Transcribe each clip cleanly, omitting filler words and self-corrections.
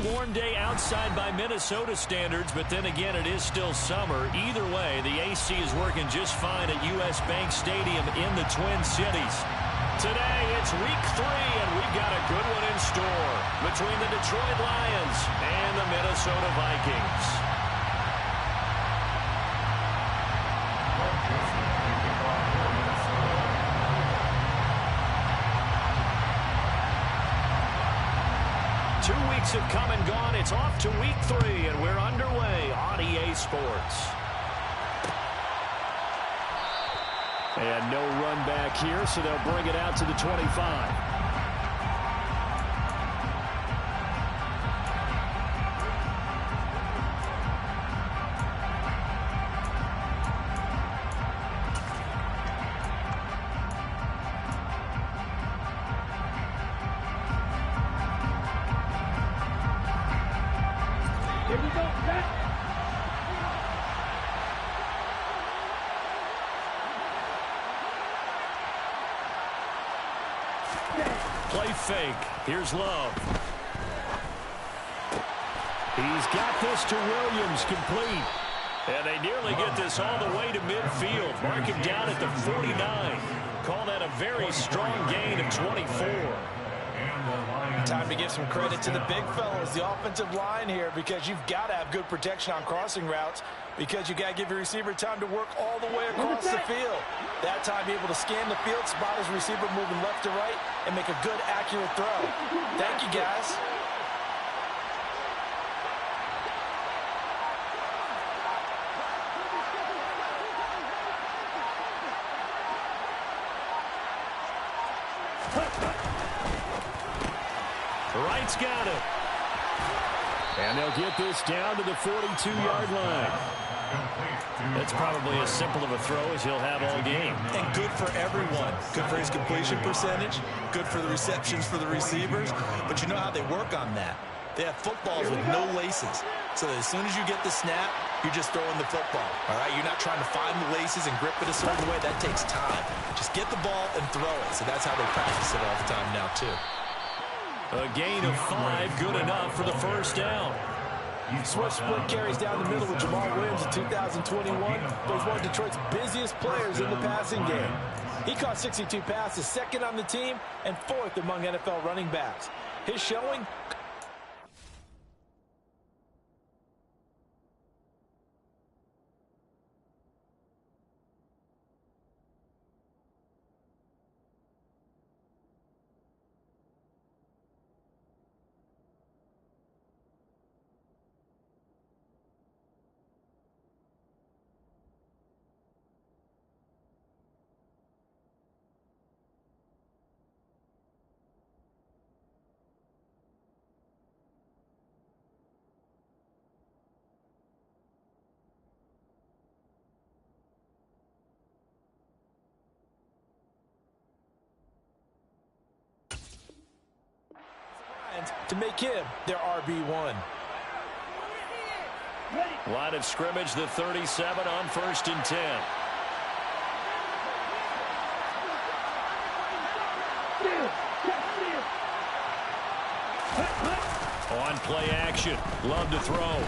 warm day outside by Minnesota standards, but then again, it is still summer. Either way, the AC is working just fine at U.S. Bank Stadium in the Twin Cities. Today, it's week 3, and we've got a good one in store between the Detroit Lions and the Minnesota Vikings. Have come and gone. It's off to week 3, and we're underway on EA Sports. And no run back here, so they'll bring it out to the 25. Play fake. Here's Love. He's got this to Williams, complete. And they nearly get this all the way to midfield. Mark him down at the 49. Call that a very strong gain of 24. Time to give some credit to the big fellas, the offensive line here, because you've got to have good protection on crossing routes, because you got to give your receiver time to work all the way across the field. That time, be able to scan the field, spot his receiver moving left to right, and make a good, accurate throw. Thank you, guys. Wright's got it. And they'll get this down to the 42-yard line. That's probably as simple of a throw as he'll have all game. And good for everyone. Good for his completion percentage. Good for the receptions for the receivers. But you know how they work on that. They have footballs with no laces. So that as soon as you get the snap, you're just throwing the football. All right? You're not trying to find the laces and grip it a certain way. That takes time. Just get the ball and throw it. So that's how they practice it all the time now, too. A gain of 5, good enough for the first down. Swift split carries down the middle with Jamal Williams in 2021, but he's one of Detroit's busiest players in the passing game. He caught 62 passes, second on the team, and 4th among NFL running backs. His showing... to make him their RB1. Line of scrimmage, the 37 on 1st and 10. On play action, Love to throw.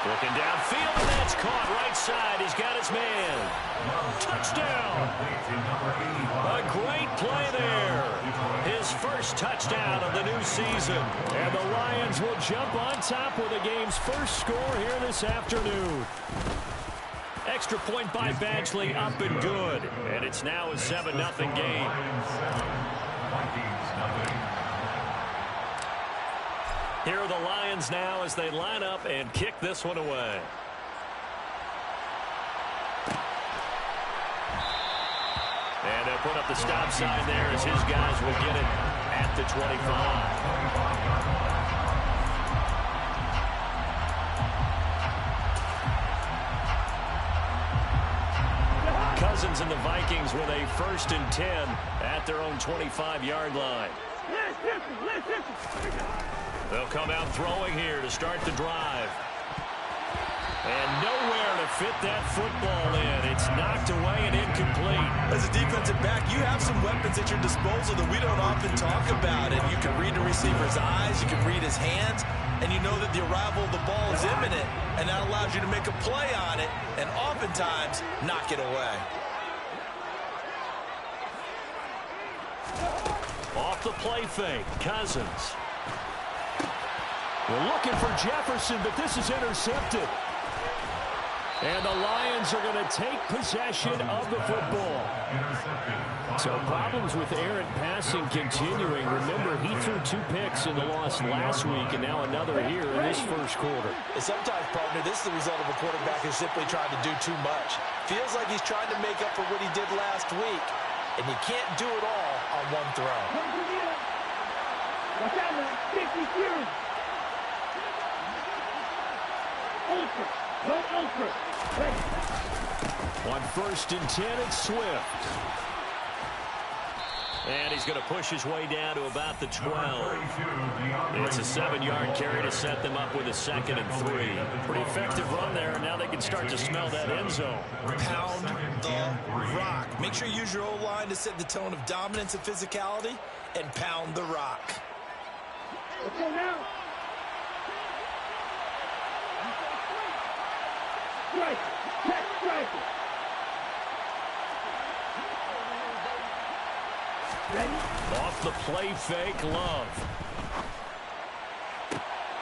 Looking downfield, and that's caught right side. He's got his man. Touchdown. A great play there. His first touchdown of the new season. And the Lions will jump on top with the game's first score here this afternoon. Extra point by Badgley, up and good. And it's now a 7-0 game. Here are the Lions now as they line up and kick this one away. And they'll put up the stop sign there as his guys will get it at the 25. Cousins and the Vikings with a 1st and 10 at their own 25-yard line. They'll come out throwing here to start the drive. And nowhere to fit that football in. It's knocked away and incomplete. As a defensive back, you have some weapons at your disposal that we don't often talk about. And you can read the receiver's eyes, you can read his hands, and you know that the arrival of the ball is imminent, and that allows you to make a play on it and oftentimes knock it away. Off the play fake, Cousins. We're looking for Jefferson, but this is intercepted. And the Lions are going to take possession of the football. So problems with errant passing continuing. Remember, he threw 2 picks in the loss last week, and now another here in this first quarter. And sometimes, partner, this is the result of a quarterback who's simply trying to do too much. Feels like he's trying to make up for what he did last week, and he can't do it all on one throw. On 1st and 10, it's Swift. And he's going to push his way down to about the 12. It's a 7-yard carry to set them up with a 2nd and 3. Pretty effective run there, and now they can start to smell that end zone. Pound the rock. Make sure you use your O-line to set the tone of dominance and physicality, and pound the rock. Okay, now. Strike. Check strike. Ready? Off the play fake, Love.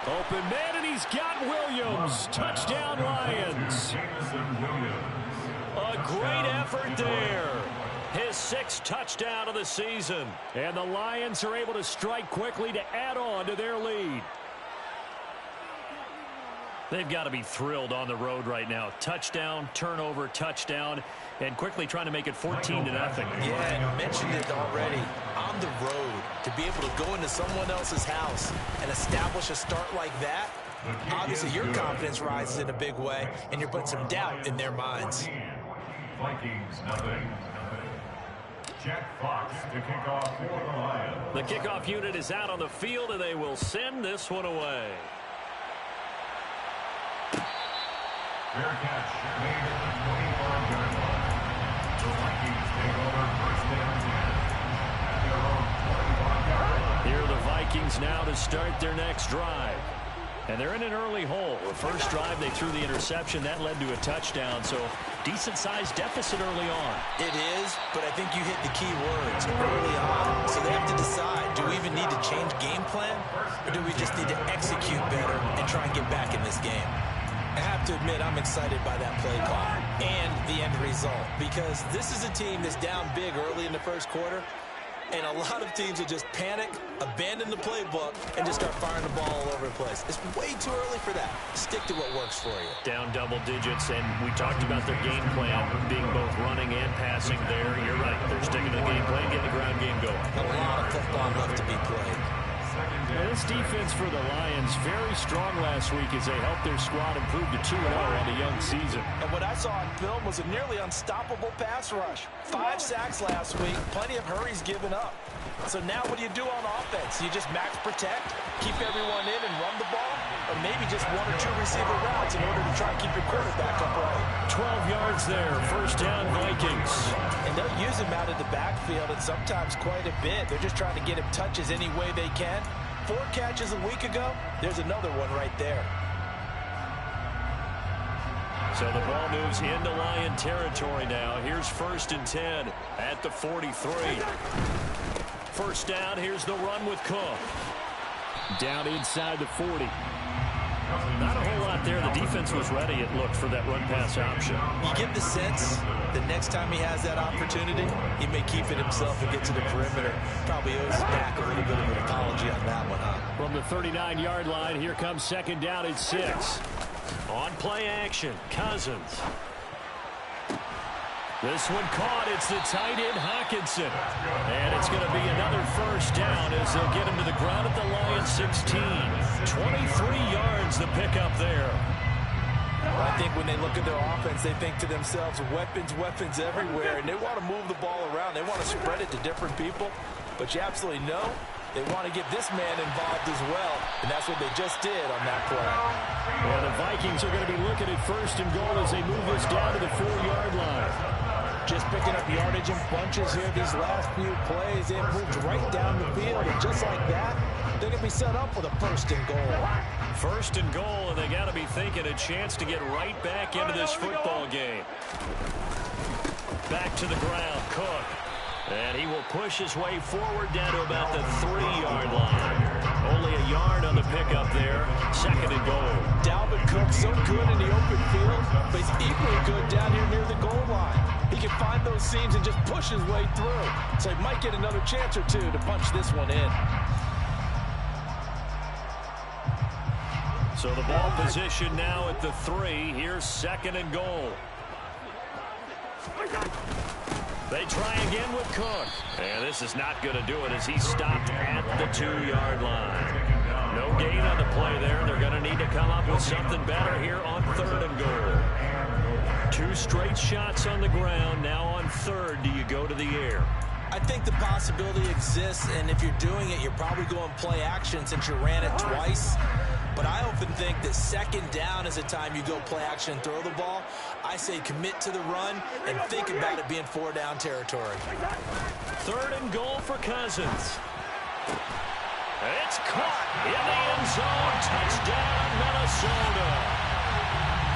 Open man, and he's got Williams. Touchdown, Lions. A great effort there. His 6th touchdown of the season. And the Lions are able to strike quickly to add on to their lead. They've got to be thrilled on the road right now. Touchdown, turnover, touchdown, and quickly trying to make it 14-0. Yeah, and you mentioned it already. On the road, to be able to go into someone else's house and establish a start like that, obviously your confidence rises in a big way, and you're putting some doubt in their minds. Vikings, nothing. Jack Fox to kick off for the Lions. The kickoff unit is out on the field, and they will send this one away. Fair catch made at the 25-yard line. The Vikings take over 1st and 10 at their own 25-yard line. Here are the Vikings now to start their next drive. And they're in an early hole. The first drive, they threw the interception. That led to a touchdown, so decent-sized deficit early on. It is, but I think you hit the key words early on. So they have to decide, do we even need to change game plan, or do we just need to execute better and try and get back in this game? I have to admit, I'm excited by that play call and the end result, because this is a team that's down big early in the first quarter, and a lot of teams will just panic, abandon the playbook, and just start firing the ball all over the place. It's way too early for that. Stick to what works for you. Down double digits, and we talked about their game plan being both running and passing there. You're right. They're sticking to the game plan, getting the ground game going. A lot of football left to be played. Now, this defense for the Lions, very strong last week as they helped their squad improve to 2-0 on the young season. And what I saw on film was a nearly unstoppable pass rush. 5 sacks last week, plenty of hurries given up. So now what do you do on offense? You just max protect, keep everyone in and run the ball, or maybe just 1 or 2 receiver routes in order to try and keep your quarterback upright. 12 yards there, 1st down Vikings. And they'll use him out of the backfield and sometimes quite a bit. They're just trying to get him touches any way they can. 4 catches a week ago, there's another one right there. So the ball moves into Lion territory now. Here's 1st and 10 at the 43. 1st down, here's the run with Cook. Down inside the 40. Not a whole lot there. The defense was ready, it looked, for that run-pass option. You get the sense that next time he has that opportunity, he may keep it himself and get to the perimeter. Probably owes back a little bit of an apology on that one, huh? From the 39-yard line, here comes 2nd down at 6. On play action, Cousins. This one caught. It's the tight end, Hawkinson. And it's going to be another 1st down as they'll get him to the ground at the Lions 16. 23 yards the pickup there. I think when they look at their offense, they think to themselves, weapons, weapons everywhere, and they want to move the ball around. They want to spread it to different people. But you absolutely know They want to get this man involved as well, and that's what they just did on that play. Well, the Vikings are going to be looking at 1st and goal as they move this down to the 4-yard line. Just picking up yardage in bunches here these last few plays. They've moved right down the field, and just like that, they're going to be set up with a 1st and goal. 1st and goal, and they got to be thinking a chance to get right back into this football game. Back to the ground, Cook. And he will push his way forward down to about the 3-yard line. Only a yard on the pickup there. 2nd and goal. Dalvin Cook so good in the open field, but he's equally good down here near the goal line. He can find those seams and just push his way through. So he might get another chance or two to punch this one in. So the ball position now at the 3. Here's 2nd and goal. They try again with Cook. And this is not going to do it as he's stopped at the 2-yard line. No gain on the play there. They're going to need to come up with something better here on 3rd and goal. 2 straight shots on the ground. Now on 3rd, do you go to the air? I think the possibility exists, and if you're doing it, you're probably going play action since you ran it twice. But I often think that 2nd down is a time you go play action and throw the ball. I say commit to the run and think about it being 4-down territory. 3rd and goal for Cousins. It's caught in the end zone. Touchdown, Minnesota.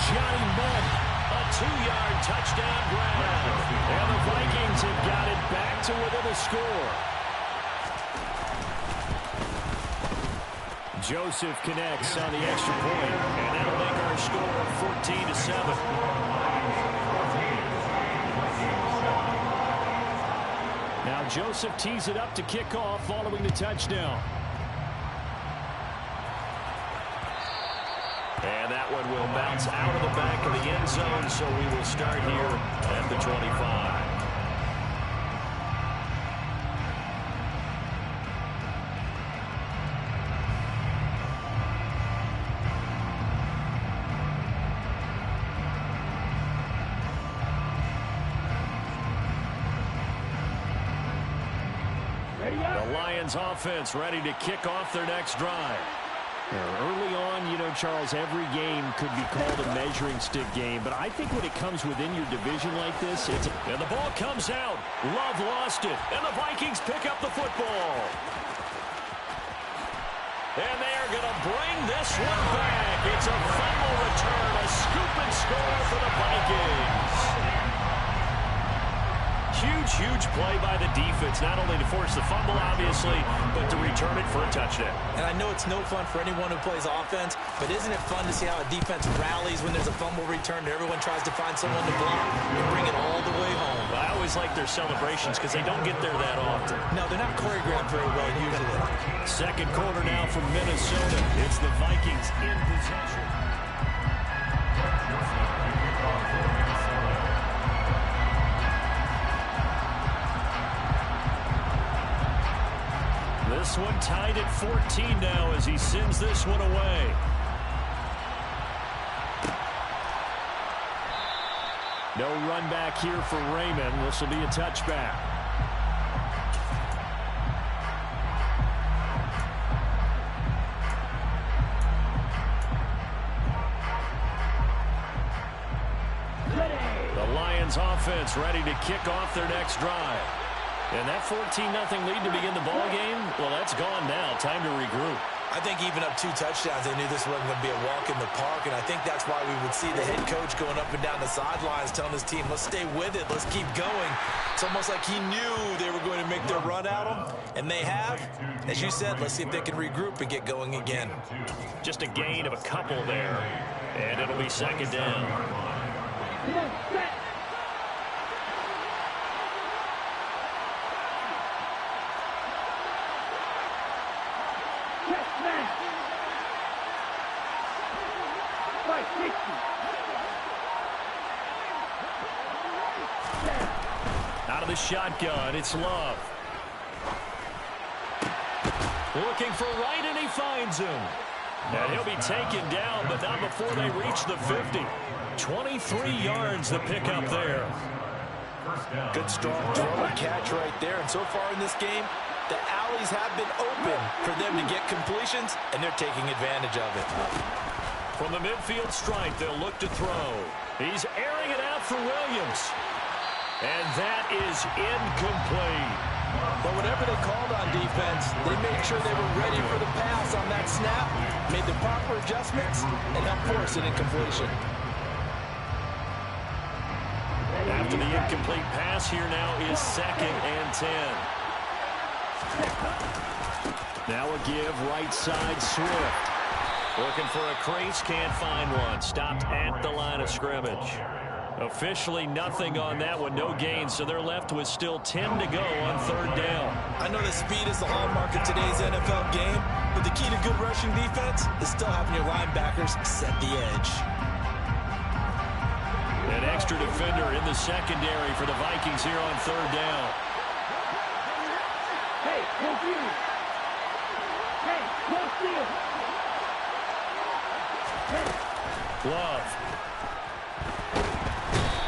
Johnny Mudd, a 2-yard touchdown grab. And the Vikings have got it back to within a score. Joseph connects on the extra point, and that'll make our score 14-7. Now Joseph tees it up to kick off following the touchdown. And that one will bounce out of the back of the end zone, so we will start here at the 25. The Lions offense ready to kick off their next drive. Early on, you know, Charles, every game could be called a measuring stick game, but I think when it comes within your division like this, and the ball comes out. Love lost it, and the Vikings pick up the football. And they are going to bring this one back. It's a fumble return, a scoop and score for the Vikings. Huge play by the defense, not only to force the fumble, obviously, but to return it for a touchdown. And I know it's no fun for anyone who plays offense, but isn't it fun to see how a defense rallies when there's a fumble return and everyone tries to find someone to block and bring it all the way home? Well, I always like their celebrations because they don't get there that often. No, they're not choreographed very well usually. 2nd quarter now from Minnesota. It's the Vikings in possession. This one tied at 14 now as he sends this one away. No run back here for Raymond. This will be a touchback. The Lions offense ready to kick off their next drive. And that 14-0 lead to begin the ball game, well, that's gone now. Time to regroup. I think even up 2 touchdowns, they knew this wasn't going to be a walk in the park, and I think that's why we would see the head coach going up and down the sidelines telling his team, let's stay with it, let's keep going. It's almost like he knew they were going to make their run at him, and they have. As you said, let's see if they can regroup and get going again. Just a gain of a couple there, and it'll be 2nd down. Out of the shotgun, it's Love. Looking for Wright, and he finds him. And he'll be taken down, but not before they reach the 50. 23 yards the pickup there. Good strong throw and catch right there. And so far in this game, The alleys have been open for them to get completions, and they're taking advantage of it. From the midfield stripe, they'll look to throw. He's airing it out for Williams. And that is incomplete. But whatever they called on defense, they made sure they were ready for the pass on that snap, made the proper adjustments, and helped force an incompletion. After the incomplete pass, here now is 2nd and 10. Now a give, right side, Swift. Looking for a crease, can't find one. Stopped at the line of scrimmage. Officially nothing on that one, no gain, so they're left with still 10 to go on 3rd down. I know that speed is the hallmark of today's NFL game, but the key to good rushing defense is still having your linebackers set the edge. An extra defender in the secondary for the Vikings here on 3rd down. Hey, confused. Hey, close field. Love.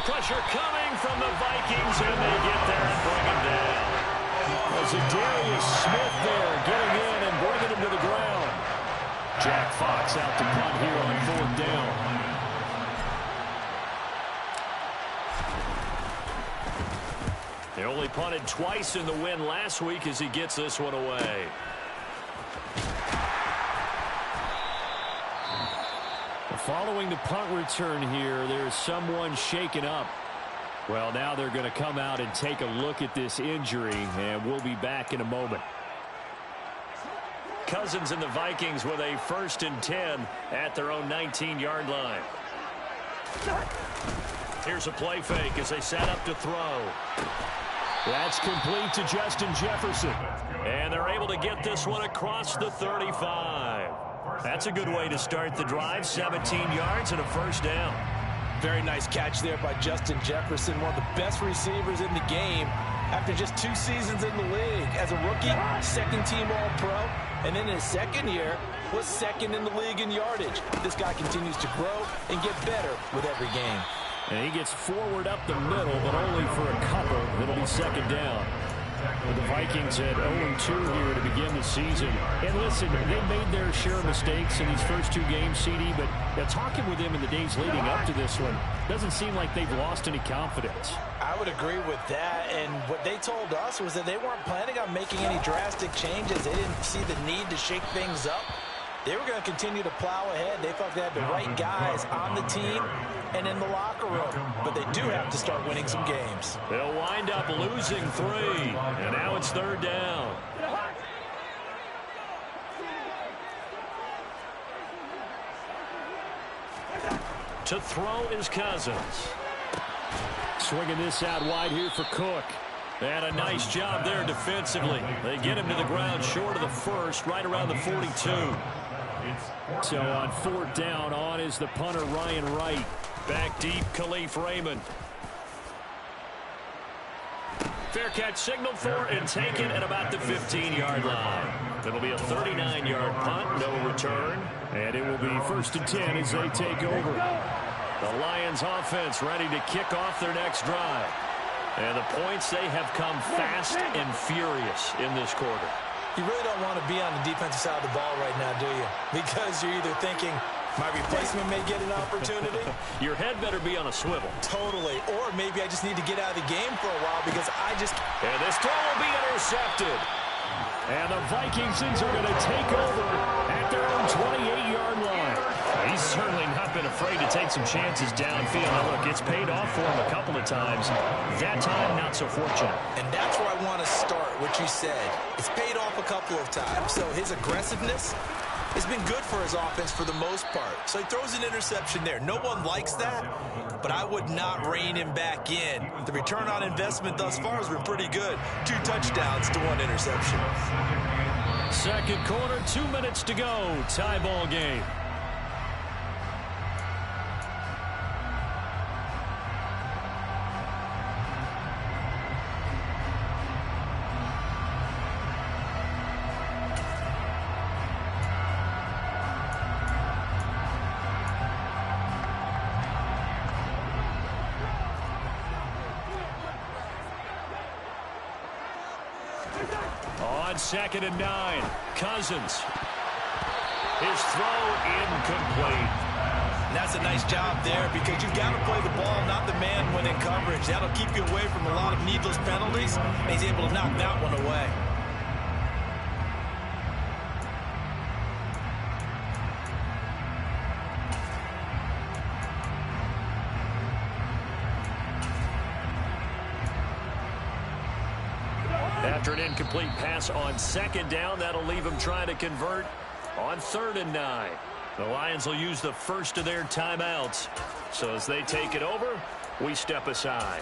Pressure coming from the Vikings, and they get there and bring him down. Darius Smith there getting in and bringing him to the ground. Jack Fox out to punt here on 4th down. They only punted twice in the win last week as he gets this one away. Following the punt return here, there's someone shaken up. Well, now they're going to come out and take a look at this injury, and we'll be back in a moment. Cousins and the Vikings with a 1st and 10 at their own 19-yard line. Here's a play fake as they set up to throw. That's complete to Justin Jefferson. And they're able to get this one across the 35. That's a good way to start the drive. 17 yards and a 1st down. Very nice catch there by Justin Jefferson, one of the best receivers in the game after just 2 seasons in the league. As a rookie, 2nd-team All-Pro, and in his 2nd year, was 2nd in the league in yardage. This guy continues to grow and get better with every game. And he gets forward up the middle, but only for a couple. It'll be 2nd down. The Vikings had 0-2 here to begin the season. And listen, they made their share of mistakes in these first 2 games, CD, but talking with them in the days leading up to this one, doesn't seem like they've lost any confidence. I would agree with that, and what they told us was that they weren't planning on making any drastic changes. They didn't see the need to shake things up. They were going to continue to plow ahead. They thought they had the right guys on the team and in the locker room. But they do have to start winning some games. They'll wind up losing 3. And now it's 3rd down. To throw is Cousins. Swinging this out wide here for Cook. And a nice job there defensively. They get him to the ground short of the 1st, right around the 42. So on 4th down, on is the punter Ryan Wright. Back deep, Khalif Raymond. Fair catch signaled for and taken at about the 15-yard line. It'll be a 39-yard punt, no return. And it will be 1st and 10 as they take over. The Lions offense ready to kick off their next drive. And the points, they have come fast and furious in this quarter. You really don't want to be on the defensive side of the ball right now, do you? Because you're either thinking, my replacement may get an opportunity. Your head better be on a swivel. Totally. Or maybe I just need to get out of the game for a while because I just... And this throw will be intercepted. And the Vikings are going to take over at their own 28-yard line. He's certainly not been afraid to take some chances downfield. Now, look, it's paid off for him a couple of times. That time, not so fortunate. And that's where I want to start, what you said. It's paid off a couple of times. So his aggressiveness has been good for his offense for the most part. So he throws an interception there. No one likes that, but I would not rein him back in. The return on investment thus far has been pretty good. 2 touchdowns to 1 interception. 2nd quarter, 2 minutes to go. Tie ball game. On on 2nd and 9. Cousins. His throw incomplete. And that's a nice job there because you've got to play the ball, not the man when in coverage. That'll keep you away from a lot of needless penalties. And he's able to knock that one away. After an incomplete pass on 2nd down, that'll leave him trying to convert on 3rd and 9. The Lions will use the first of their timeouts. So as they take it over, we step aside.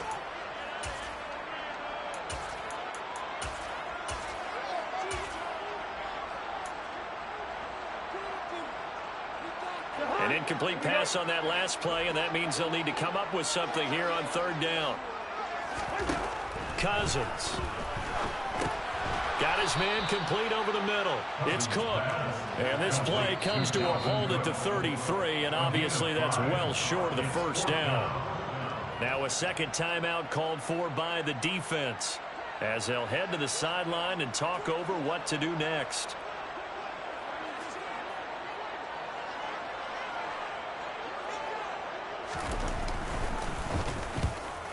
An incomplete pass on that last play, and that means they'll need to come up with something here on 3rd down. Cousins. Got his man complete over the middle. It's Cook. And this play comes to a halt at the 33, and obviously that's well short of the first down. Now a second timeout called for by the defense as they'll head to the sideline and talk over what to do next.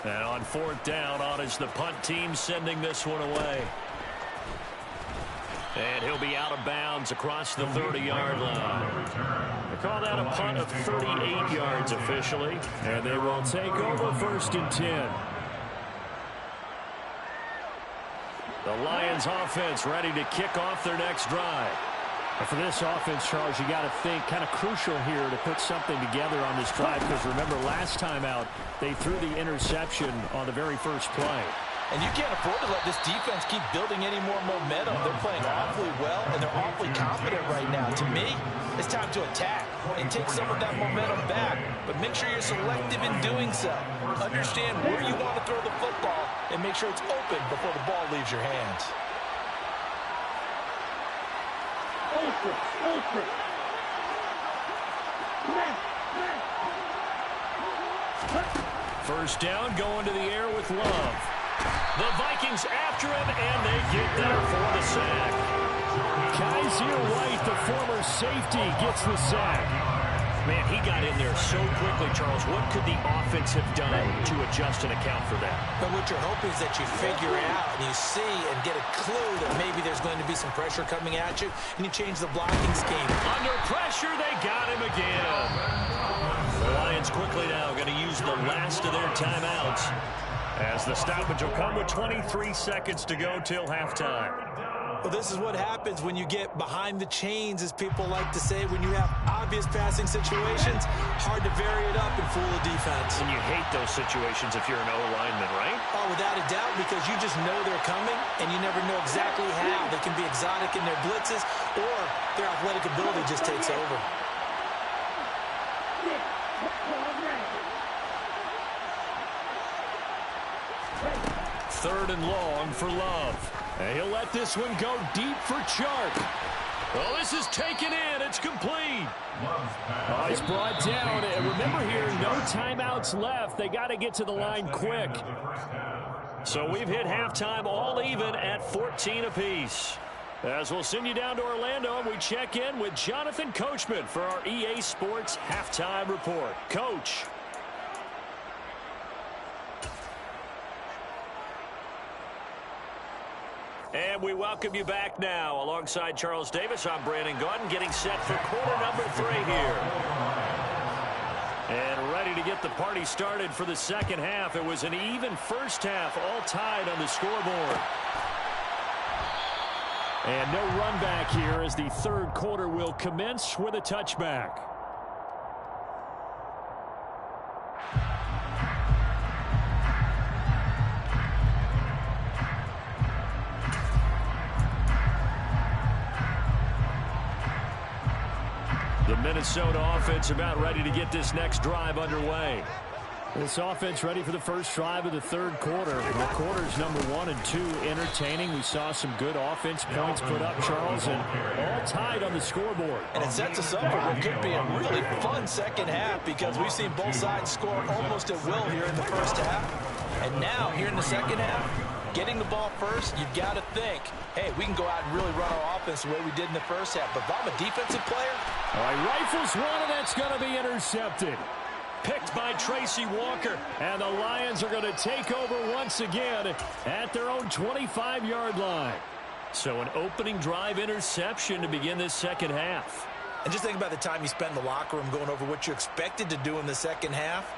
And on 4th down, on is the punt team sending this one away. And he'll be out of bounds across the 30-yard line. They call that a punt of 38 yards officially. And they will take over 1st and 10. The Lions offense ready to kick off their next drive. And for this offense, Charles, you got to think kind of crucial here to put something together on this drive because remember last time out they threw the interception on the very first play. And you can't afford to let this defense keep building any more momentum. They're playing awfully well, and they're awfully confident right now. To me, it's time to attack and take some of that momentum back, but make sure you're selective in doing so. Understand where you want to throw the football and make sure it's open before the ball leaves your hands. First down, going to the air with Love. The Vikings after him, and they get there for the sack. Kaiser White, the former safety, gets the sack. Man, he got in there so quickly, Charles. What could the offense have done to adjust and account for that? But what you're hoping is that you figure it out and you see and get a clue that maybe there's going to be some pressure coming at you, and you change the blocking scheme. Under pressure, they got him again. The Lions quickly now going to use the last of their timeouts as the stoppage will come with 23 seconds to go till halftime. Well, this is what happens when you get behind the chains, as people like to say, when you have obvious passing situations. Hard to vary it up and fool the defense. And you hate those situations if you're an O-lineman, right? Oh, without a doubt, because you just know they're coming, and you never know exactly how. They can be exotic in their blitzes, or their athletic ability just takes over. Third and long for Love. And he'll let this one go deep for Chark. Well, this is taken in. It's complete. Oh, he's brought down. And remember here, no timeouts left. They got to get to the line quick. So we've hit halftime all even at 14 apiece. As we'll send you down to Orlando, and we check in with Jonathan Coachman for our EA Sports Halftime Report. Coach. And we welcome you back now. Alongside Charles Davis, I'm Brandon Gaudin, getting set for quarter number 3 here. And ready to get the party started for the second half. It was an even first half, all tied on the scoreboard. And no run back here as the third quarter will commence with a touchback. The Minnesota offense about ready to get this next drive underway. This offense ready for the first drive of the third quarter. The quarters number 1 and 2 entertaining. We saw some good offense points put up, Charles, and all tied on the scoreboard. And it sets us up for what could be a really fun second half because we've seen both sides score almost at will here in the first half. And now, here in the second half, getting the ball first, you've got to think, hey, we can go out and really run our offense the way we did in the first half. But if I'm a defensive player. All right, rifles one, and that's going to be intercepted. Picked by Tracy Walker. And the Lions are going to take over once again at their own 25-yard line. So an opening drive interception to begin this second half. And just think about the time you spent in the locker room going over what you expected to do in the second half.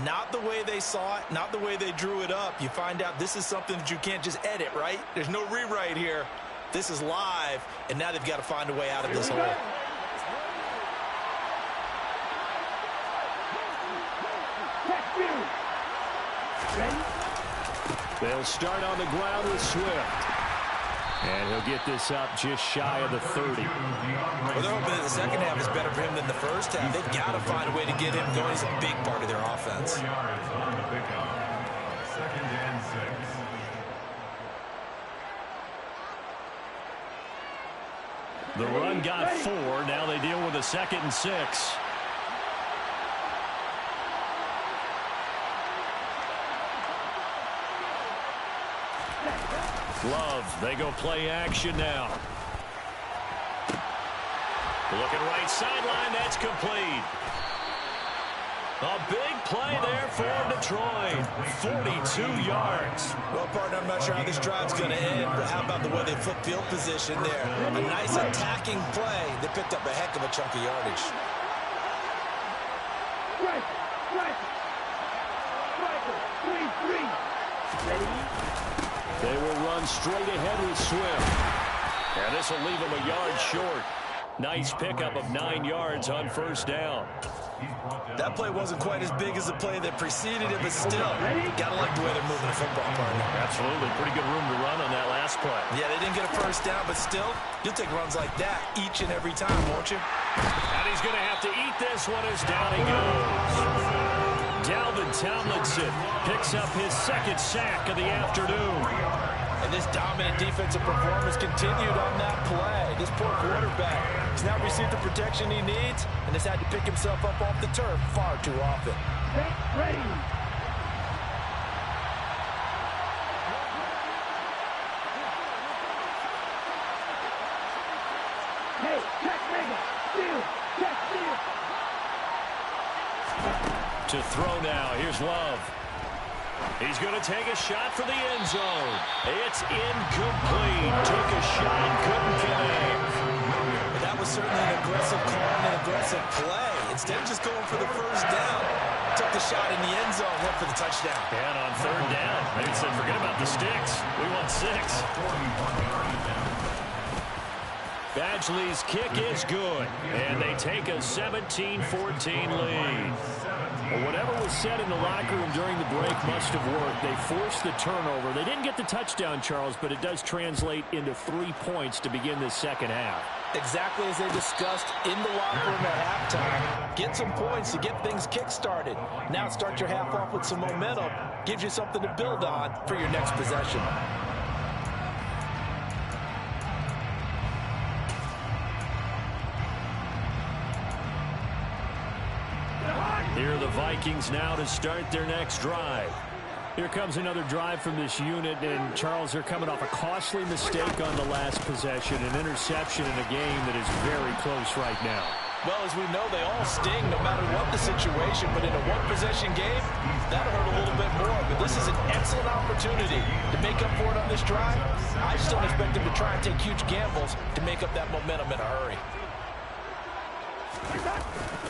Not the way they saw it, not the way they drew it up. You find out this is something that you can't just edit, right? There's no rewrite here. This is live, and now they've got to find a way out of this hole. They'll start on the ground with Swift. And he'll get this up just shy of the 30. Well, they're hoping that the second half is better for him than the first half. They've got to find a way to get him going. He's a big part of their offense. 4 yards on the pickup. 2nd and 6. The run got 4. Now they deal with a 2nd and 6. Love, they go play action now. Looking right sideline, that's complete. A big play there for Detroit. 42 yards. Well, partner, I'm not sure how this drive's going to end, but how about the way they flip field position there? A nice attacking play. They picked up a heck of a chunk of yardage. They will run straight ahead with Swift. And this will leave them a yard short. Nice pickup of 9 yards on first down. That play wasn't quite as big as the play that preceded it, but still, got to like the way they're moving the football, partner. Absolutely. Pretty good room to run on that last play. Yeah, they didn't get a first down, but still, you'll take runs like that each and every time, won't you? And he's going to have to eat this one as down he goes. Dalvin Tomlinson picks up his 2nd sack of the afternoon. And this dominant defensive performance continued on that play. This poor quarterback has now received the protection he needs and has had to pick himself up off the turf far too often. Ready. Hey, check Mega. Steal. Check steal. To throw now. Here's Love. He's going to take a shot for the end zone. It's incomplete. Took a shot, couldn't connect. That was certainly an aggressive call and an aggressive play. Instead of just going for the first down, took the shot in the end zone, went for the touchdown. And on 3rd down, they said, forget about the sticks. We want 6. Badgley's kick is good, and they take a 17-14 lead. Well, whatever was said in the locker room during the break must have worked. They forced the turnover. They didn't get the touchdown, Charles, but it does translate into 3 points to begin this second half. Exactly as they discussed in the locker room at halftime. Get some points to get things kick-started. Now start your half off with some momentum. Gives you something to build on for your next possession. Here are the Vikings now to start their next drive. Here comes another drive from this unit, and Charles, they're coming off a costly mistake on the last possession, an interception in a game that is very close right now. Well, as we know, they all sting no matter what the situation, but in a one-possession game, that'll hurt a little bit more. But this is an excellent opportunity to make up for it on this drive. I just don't expect them to try and take huge gambles to make up that momentum in a hurry.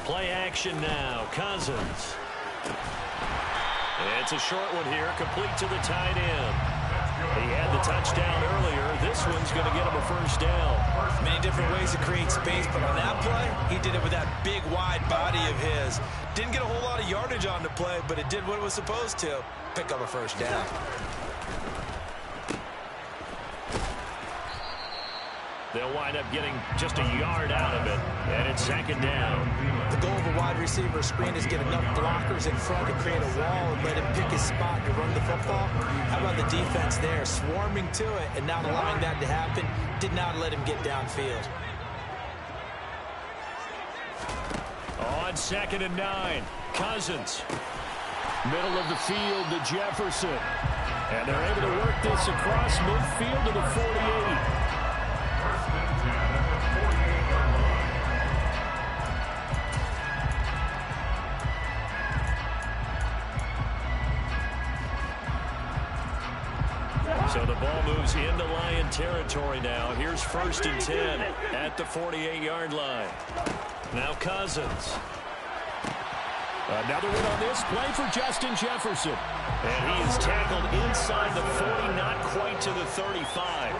Play action now. Cousins. It's a short one here, complete to the tight end. He had the touchdown earlier. This one's going to get him a first down. Many different ways to create space, but on that play, he did it with that big, wide body of his. Didn't get a whole lot of yardage on the play, but it did what it was supposed to. Pick up a first down. They'll wind up getting just a yard out of it, and it's 2nd down. The goal of a wide receiver screen is get enough blockers in front to create a wall and let him pick his spot to run the football. How about the defense there, swarming to it and not allowing that to happen? Did not let him get downfield. On 2nd and 9, Cousins. Middle of the field to Jefferson. And they're able to work this across midfield to the 48. First and 10 at the 48-yard line. So the ball moves into Lion territory now. Here's first and 10 at the 48-yard line. Now Cousins. Another one on this play for Justin Jefferson. And he is tackled inside the 40, not quite to the 35.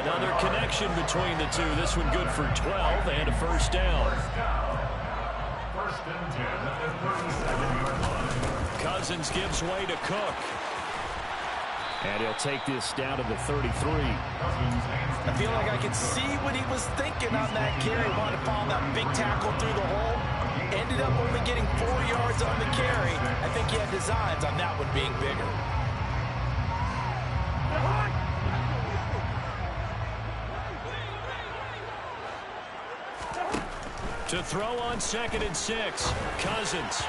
Another connection between the two. This one good for 12 and a first down. First and 10 at the 37-yard line. Cousins gives way to Cook. And he'll take this down to the 33. I feel like I could see what he was thinking on that carry. Wanted to follow that big tackle through the hole. Ended up only getting 4 yards on the carry. I think he had designs on that one being bigger. To throw on 2nd and 6. Cousins.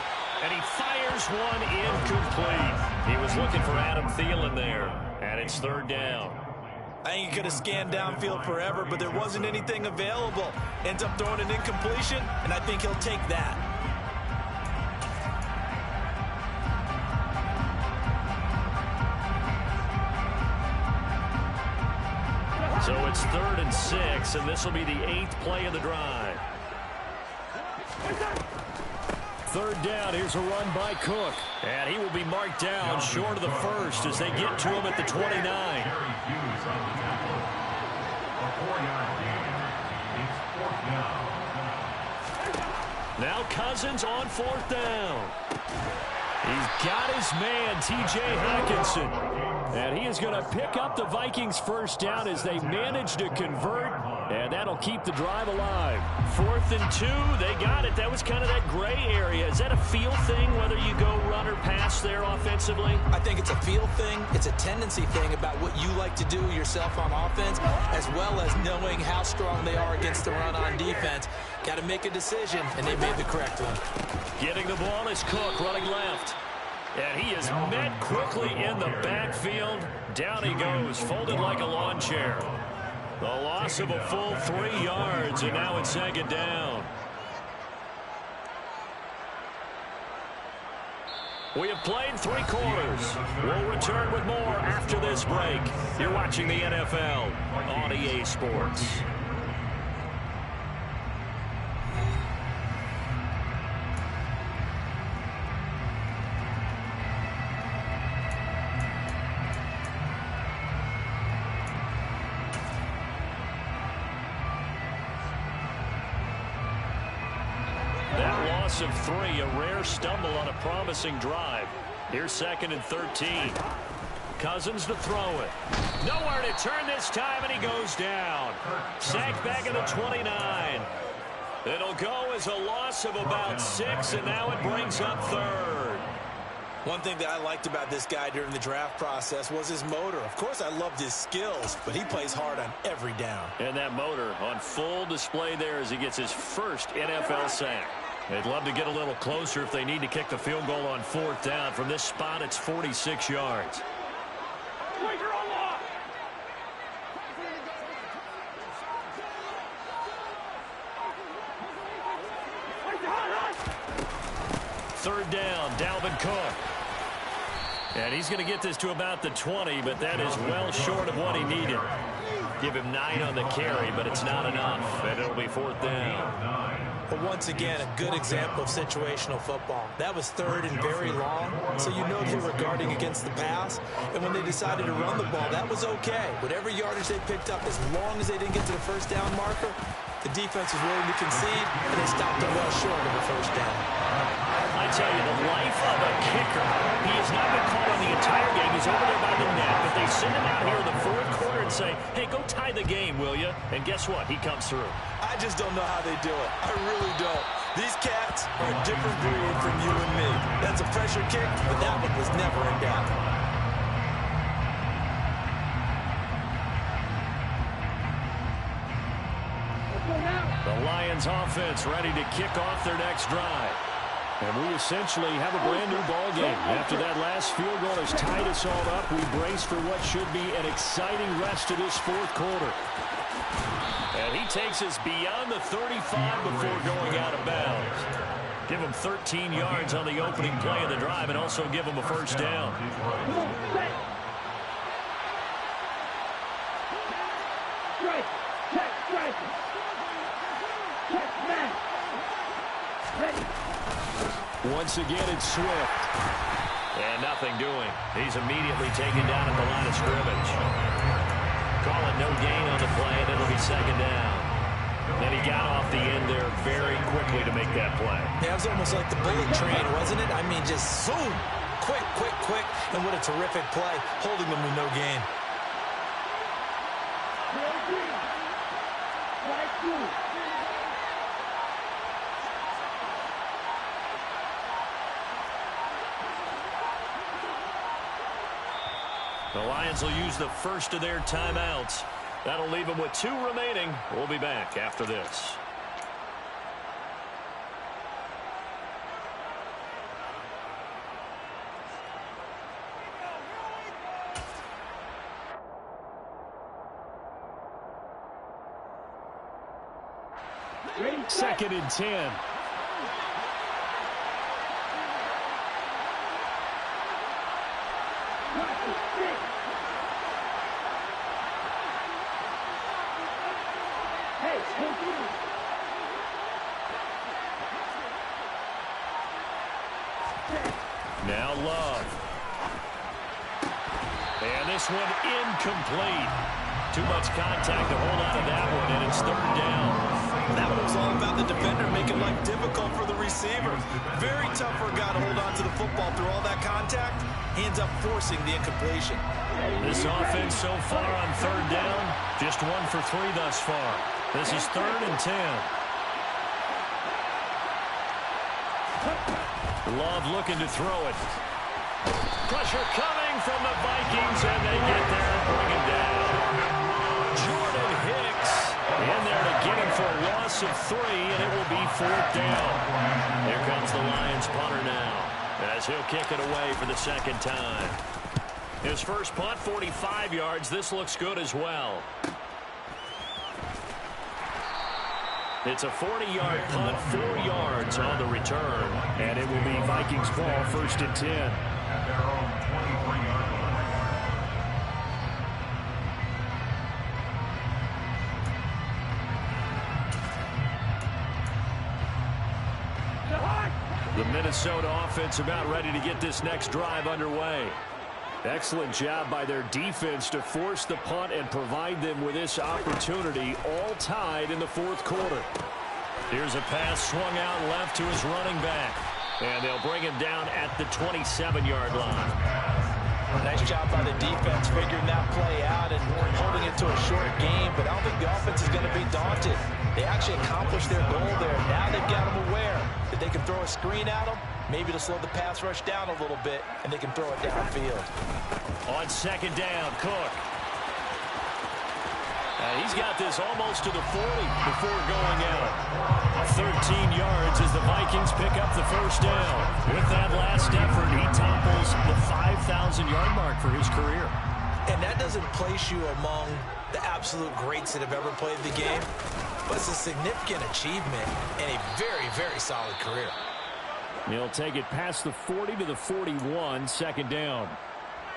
And he fires one incomplete. He was looking for Adam Thielen there. And it's 3rd down. I think he could have scanned downfield forever, but there wasn't anything available. Ends up throwing an incompletion, and I think he'll take that. So it's 3rd and 6, and this will be the 8th play of the drive. 3rd down. Here's a run by Cook. And he will be marked down short of the first as they get to him at the 29. Jerry Hughes on the tackle. A 4-yard gain. It's 4th down. Now Cousins on 4th down. He's got his man, T.J. Hawkinson. And he is going to pick up the Vikings' first down as they manage to convert. And that'll keep the drive alive. 4th and 2, they got it. That was kind of that gray area. Is that a feel thing, whether you go run or pass there offensively? I think it's a feel thing. It's a tendency thing about what you like to do yourself on offense, as well as knowing how strong they are against the run on defense. Got to make a decision, and they made the correct one. Getting the ball is Cook running left. And he is met quickly in the backfield. Down he goes, folded like a lawn chair. The loss of a full 3 yards, and now it's 2nd down. We have played 3 quarters. We'll return with more after this break. You're watching the NFL on EA Sports. Of 3, a rare stumble on a promising drive. Here's 2nd and 13. Cousins to throw it. Nowhere to turn this time, and he goes down. Sacked back at the 29. It'll go as a loss of about 6, and now it brings up 3rd. One thing that I liked about this guy during the draft process was his motor. Of course, I loved his skills, but he plays hard on every down. And that motor on full display there as he gets his first NFL sack. They'd love to get a little closer if they need to kick the field goal on 4th down. From this spot, it's 46 yards. Third down, Dalvin Cook. And he's going to get this to about the 20, but that is well short of what he needed. Give him 9 on the carry, but it's not enough, and it'll be 4th down. But once again, a good example of situational football. That was 3rd and very long, so you know they were guarding against the pass. And when they decided to run the ball, that was okay. Whatever yardage they picked up, as long as they didn't get to the first down marker, the defense was willing to concede, and they stopped them well short of a first down. I tell you, the life of a kicker. He has not been called on the entire game. He's over there by the net, but they send him out here in the 4th quarter and say, hey, go tie the game, will you? And guess what? He comes through. I just don't know how they do it. I really don't. These cats are a different breed from you and me. That's a pressure kick, but that one was never in doubt. The Lions offense ready to kick off their next drive. And we essentially have a brand-new ball game. After that last field goal has tied us all up, we brace for what should be an exciting rest of this fourth quarter. And he takes us beyond the 35 before going out of bounds. Give him 13 yards on the opening play of the drive and also give him a first down. Once again, it's Swift. And nothing doing. He's immediately taken down at the line of scrimmage. Call it no gain on the play, and it'll be second down. And he got off the end there very quickly to make that play. Yeah, it was almost like the bullet train, wasn't it? I mean, just zoom. Quick, quick, quick. And what a terrific play, holding them with no gain. The Lions will use the first of their timeouts. That'll leave them with 2 remaining. We'll be back after this. Second and 10. Now Love. And this one incomplete. Too much contact to hold on to that one, and it's third down. That one was all about the defender making life difficult for the receiver. Very tough for a guy to hold on to the football through all that contact. He ends up forcing the incompletion. This offense so far on third down, just 1 for 3 thus far. This is 3rd and 10. Love looking to throw it. Pressure coming from the Vikings, and they get there and bring him down. Jordan Hicks in there to get him for a loss of 3, and it will be 4th down. Here comes the Lions punter now, as he'll kick it away for the second time. His first punt, 45 yards. This looks good as well. It's a 40-yard punt, 4 yards on the return. And it will be Vikings ball, 1st and 10. At their own 23-yard line. The Minnesota offense about ready to get this next drive underway. Excellent job by their defense to force the punt and provide them with this opportunity, all tied in the 4th quarter. Here's a pass swung out left to his running back. And they'll bring him down at the 27-yard line. Nice job by the defense figuring that play out and holding it to a short game, but I don't think the offense is going to be daunted. They actually accomplished their goal there. Now they've got them aware that they can throw a screen at them, maybe to slow the pass rush down a little bit, and they can throw it downfield. On second down, Cook. He's got this almost to the 40 before going out. 13 yards as the Vikings pick up the first down. With that last effort, he topples the 5,000-yard mark for his career. And that doesn't place you among the absolute greats that have ever played the game, but it's a significant achievement and a very, very solid career. He'll take it past the 40 to the 41, second down.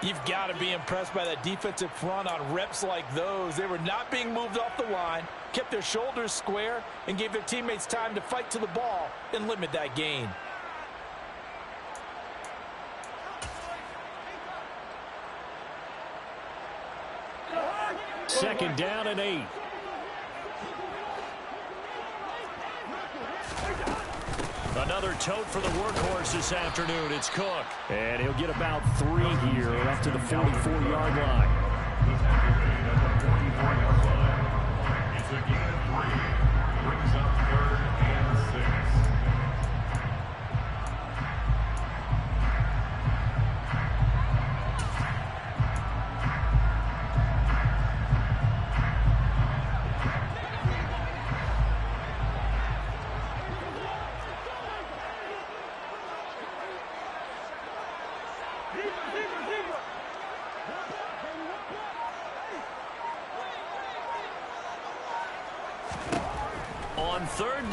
You've got to be impressed by that defensive front on reps like those. They were not being moved off the line, kept their shoulders square, and gave their teammates time to fight to the ball and limit that gain. Second down and 8. Another tote for the workhorse this afternoon. It's Cook. And he'll get about 3 here up to the 44-yard line. It's a gain of 3. Brings up 3rd and 6.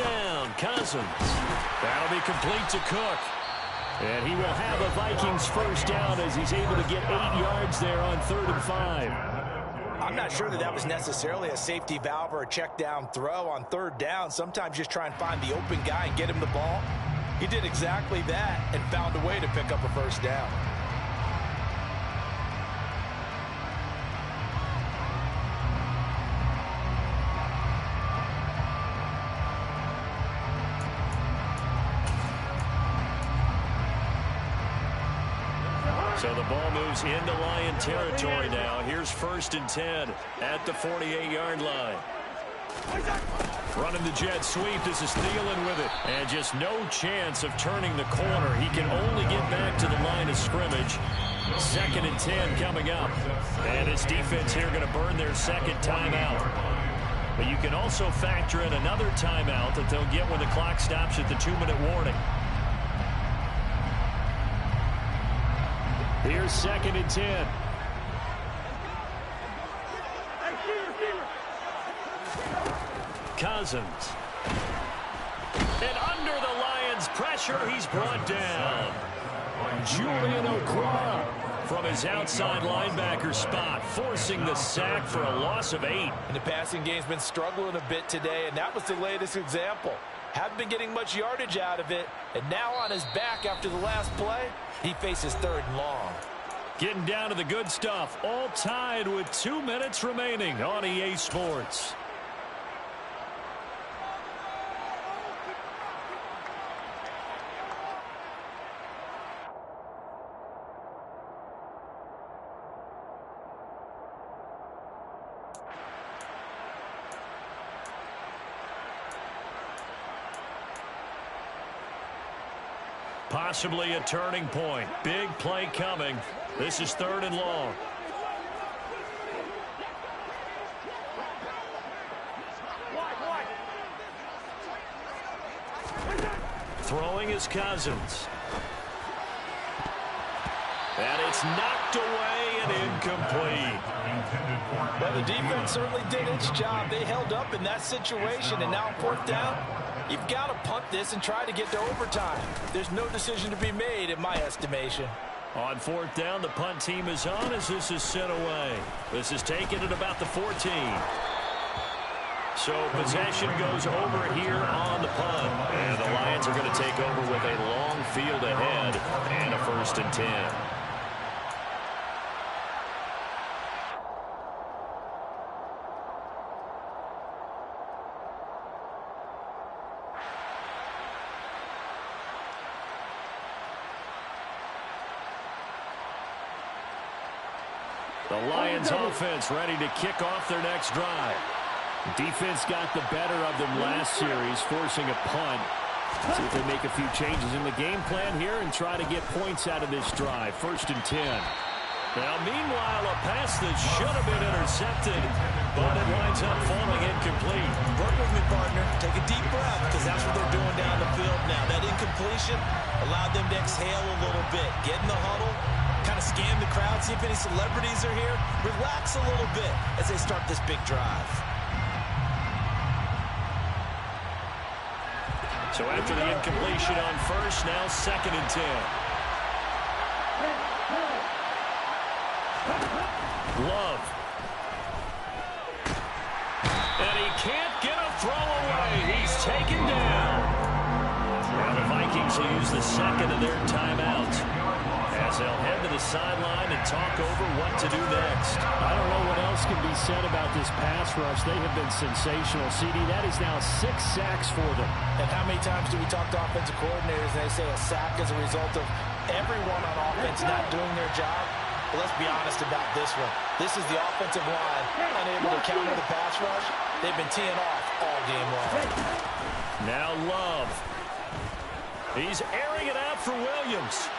down, Cousins. That'll be complete to Cook. And he will have a Vikings first down as he's able to get 8 yards there on 3rd and 5. I'm not sure that was necessarily a safety valve or a check down throw on 3rd down. Sometimes just try and find the open guy and get him the ball. He did exactly that and found a way to pick up a first down. So the ball moves into Lion territory now. Here's 1st and 10 at the 48-yard line. Running the jet sweep. This is Thielen with it. And just no chance of turning the corner. He can only get back to the line of scrimmage. 2nd and 10 coming up. And his defense here going to burn their 2nd timeout. But you can also factor in another timeout that they'll get when the clock stops at the 2-minute warning. Here's 2nd and 10. Cousins. And under the Lions' pressure, he's brought down. Julian Okwara from his outside linebacker spot, forcing the sack for a loss of 8. And the passing game's been struggling a bit today, and that was the latest example. Haven't been getting much yardage out of it, and now on his back after the last play, he faces 3rd and long. Getting down to the good stuff, all tied with 2 minutes remaining on EA Sports. Possibly a turning point. Big play coming. This is 3rd and long. Throwing is Cousins. And it's knocked away and incomplete. Well, the defense certainly did its job. They held up in that situation, and now 4th down, you've got to punt this and try to get to overtime. There's no decision to be made in my estimation. On 4th down, the punt team is on as this is sent away. This is taken at about the 14. So possession goes over here on the punt. And the Lions are going to take over with a long field ahead and a 1st and 10. The Lions offense ready to kick off their next drive. Defense got the better of them last series, forcing a punt. See if they make a few changes in the game plan here and try to get points out of this drive. 1st and 10. Now, meanwhile, a pass that should have been intercepted, but it winds up falling incomplete. Work with me, partner. Take a deep breath, because that's what they're doing down the field now. That incompletion allowed them to exhale a little bit. Get in the huddle, kind of scan the crowd, see if any celebrities are here. Relax a little bit as they start this big drive. So after the incompletion on 1st, now 2nd and 10. Love. And he can't get a throw away. He's taken down. Now the Vikings will use the 2nd of their timeouts as they'll head to the sideline and talk over what to do next. I don't know what else can be said about this pass rush. They have been sensational. CD, that is now 6 sacks for them. And how many times do we talk to offensive coordinators and they say a sack is a result of everyone on offense not doing their job? But let's be honest about this one. This is the offensive line unable to counter the pass rush. They've been teeing off all game long. Now Love. He's airing it out for Williams.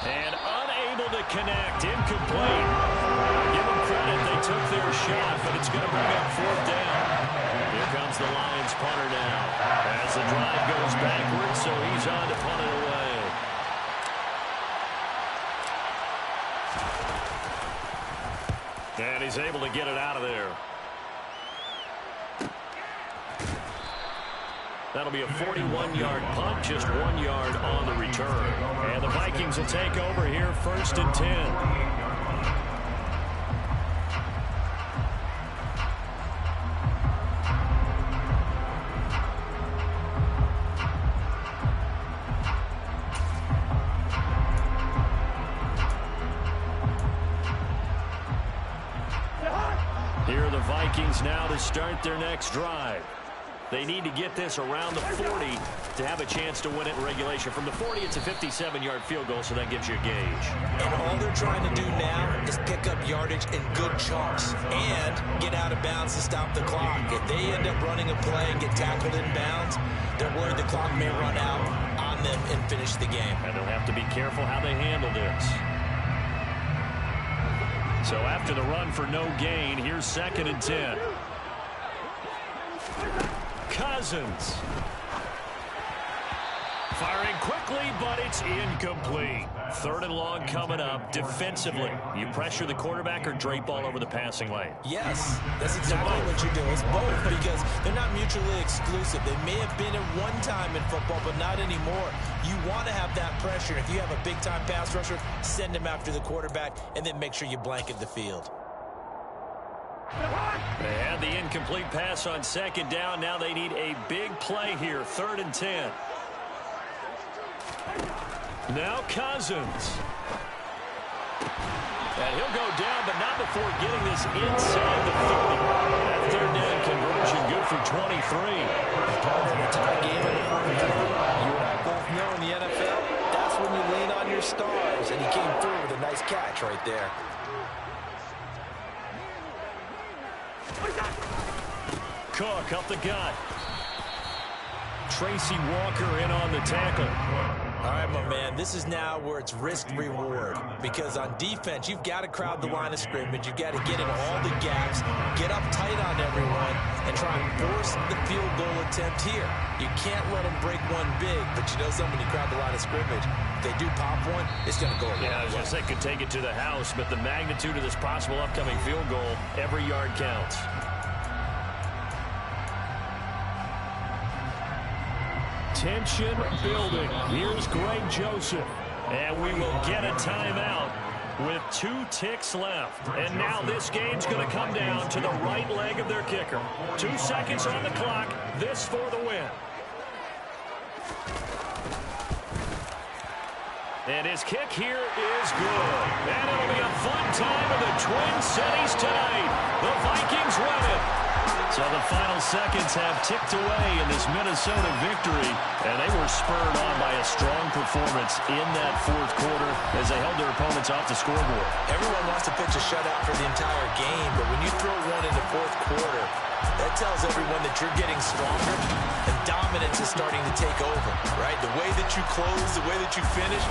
And unable to connect. Incomplete. Give them credit. They took their shot, but it's going to bring up 4th down. Here comes the Lions punter now. As the drive goes backwards, so he's on to punt it away. And he's able to get it out of there. That'll be a 41-yard punt, just 1 yard on the return. And the Vikings will take over here, 1st and 10. Here are the Vikings now to start their next drive. They need to get this around the 40 to have a chance to win it in regulation. From the 40, it's a 57-yard field goal, so that gives you a gauge. And all they're trying to do now is pick up yardage in good chunks and get out of bounds to stop the clock. If they end up running a play and get tackled in bounds, they're worried the clock may run out on them and finish the game. And they'll have to be careful how they handle this. So after the run for no gain, here's 2nd and 10. Cousins. Firing quickly, but it's incomplete. 3rd and long coming up. Defensively, you pressure the quarterback or drape all over the passing lane? Yes, that's exactly what you do. It's both because they're not mutually exclusive. They may have been at one time in football, but not anymore. You want to have that pressure. If you have a big-time pass rusher, send him after the quarterback, and then make sure you blanket the field. They had the incomplete pass on 2nd down. Now they need a big play here. 3rd and 10. Now Cousins. And he'll go down, but not before getting this inside the 30. That 3rd down conversion good for 23. Part of the tie game in the 4th quarter. You and I both know in the NFL, that's when you lean on your stars, and he came through with a nice catch right there. Cook up the gut. Tracy Walker in on the tackle. All right, my man, this is now where it's risk-reward. Because on defense, you've got to crowd the line of scrimmage. You've got to get in all the gaps, get up tight on everyone, and try and force the field goal attempt here. You can't let them break one big, but you know something, you crowd the line of scrimmage. If they do pop one, it's going to go a long way. Yeah, I was going to say could take it to the house, but the magnitude of this possible upcoming field goal, every yard counts. Tension building. Here's Greg Joseph. And we will get a timeout with 2 ticks left. And now this game's going to come down to the right leg of their kicker. 2 seconds on the clock. This for the win. And his kick here is good. And it'll be a fun time in the Twin Cities tonight. The Vikings win it. So the final seconds have ticked away in this Minnesota victory, and they were spurred on by a strong performance in that 4th quarter as they held their opponents off the scoreboard. Everyone wants to pitch a shutout for the entire game, but when you throw one in the 4th quarter, that tells everyone that you're getting stronger and dominance is starting to take over, right? The way that you close, the way that you finish,